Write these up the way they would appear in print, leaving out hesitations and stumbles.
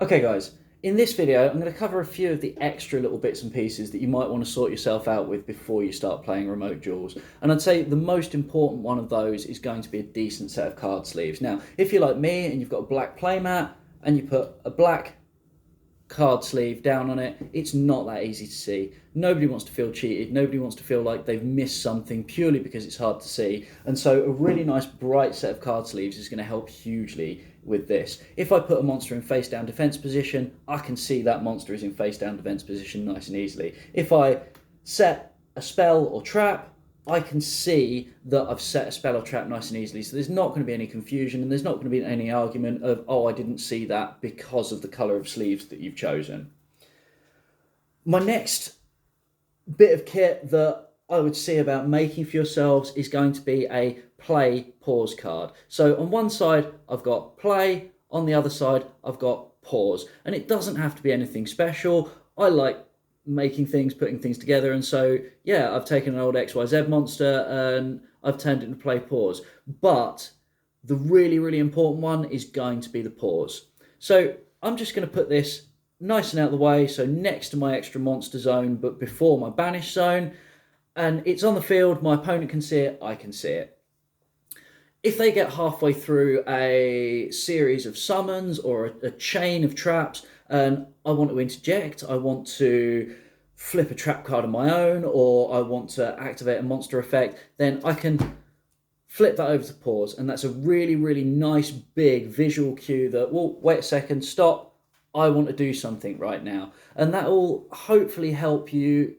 Okay guys, in this video I'm going to cover a few of the extra little bits and pieces that you might want to sort yourself out with before you start playing remote duels. And I'd say the most important one of those is going to be a decent set of card sleeves. Now, if you're like me and you've got a black playmat and you put a black card sleeve down on it, it's not that easy to see. Nobody wants to feel cheated. Nobody wants to feel like they've missed something purely because it's hard to see. And so a really nice bright set of card sleeves is going to help hugely with this. If I put a monster in face down defense position, I can see that monster is in face down defense position nice and easily. If I set a spell or trap, I can see that I've set a spell or trap nice and easily. So there's not going to be any confusion and there's not going to be any argument of, oh, I didn't see that because of the colour of sleeves that you've chosen. My next bit of kit that I would see about making for yourselves is going to be a play pause card. So on one side, I've got play, on the other side, I've got pause. And it doesn't have to be anything special. I like making things, putting things together, and so yeah, I've taken an old XYZ monster and I've turned it into play pause. But the really important one is going to be the pause. So I'm just going to put this nice and out of the way, so next to my extra monster zone but before my banish zone, and it's on the field, my opponent can see it, I can see it. If they get halfway through a series of summons or a chain of traps and I want to interject, I want to flip a trap card of my own, or I want to activate a monster effect, then I can flip that over to pause. And that's a really nice big visual cue that, well, wait a second, stop, I want to do something right now. And that will hopefully help you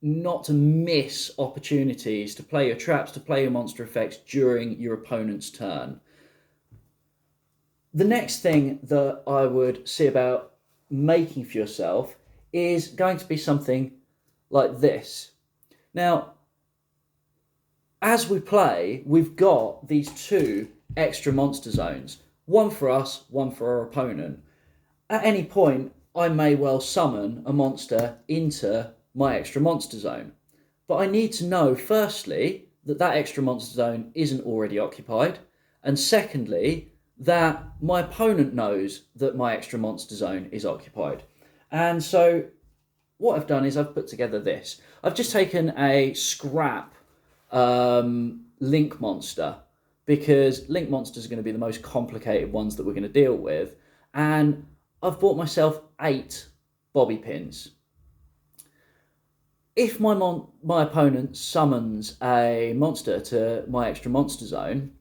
not to miss opportunities to play your traps, to play your monster effects during your opponent's turn. The next thing that I would see about making for yourself is going to be something like this. Now, as we play, we've got these two extra monster zones, one for us, one for our opponent. At any point, I may well summon a monster into my extra monster zone. But I need to know, firstly, that that extra monster zone isn't already occupied, and secondly, that my opponent knows that my extra monster zone is occupied. And so what I've done is I've put together this. I've just taken a scrap link monster, because link monsters are going to be the most complicated ones that we're going to deal with, and I've bought myself 8 bobby pins. If my opponent summons a monster to my extra monster zone,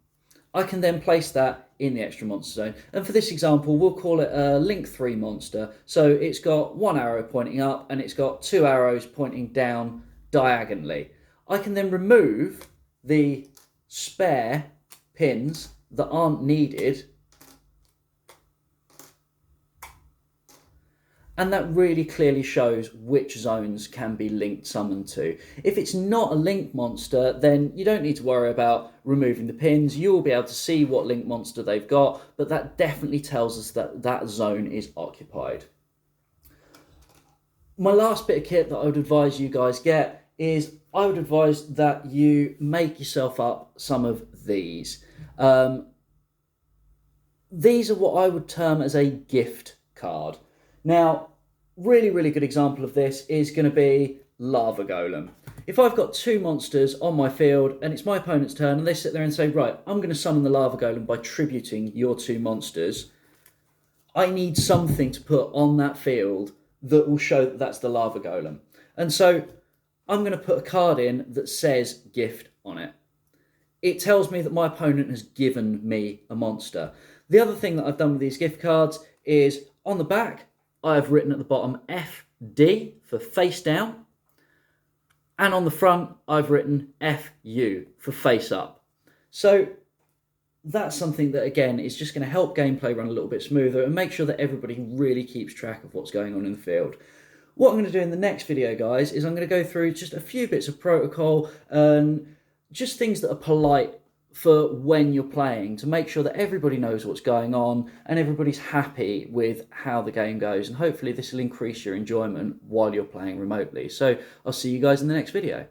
I can then place that in the extra monster zone. And for this example, we'll call it a link 3 monster. So it's got 1 arrow pointing up and it's got 2 arrows pointing down diagonally. I can then remove the spare pins that aren't needed, and that really clearly shows which zones can be linked summoned to. If it's not a link monster, then you don't need to worry about removing the pins. You'll be able to see what link monster they've got, but that definitely tells us that that zone is occupied. My last bit of kit that I would advise you guys get is I would advise that you make yourself up some of these. These are what I would term as a gift card. Now, really good example of this is going to be Lava Golem. If I've got 2 monsters on my field and it's my opponent's turn and they sit there and say, right, I'm going to summon the Lava Golem by tributing your 2 monsters, I need something to put on that field that will show that that's the Lava Golem. And so I'm going to put a card in that says gift on it. It tells me that my opponent has given me a monster. The other thing that I've done with these gift cards is on the back, I've written at the bottom FD for face down, and on the front I've written FU for face up. So that's something that, again, is just going to help gameplay run a little bit smoother and make sure that everybody really keeps track of what's going on in the field. What I'm going to do in the next video, guys, is I'm going to go through just a few bits of protocol and just things that are polite for when you're playing, to make sure that everybody knows what's going on and everybody's happy with how the game goes, and hopefully this will increase your enjoyment while you're playing remotely. So I'll see you guys in the next video.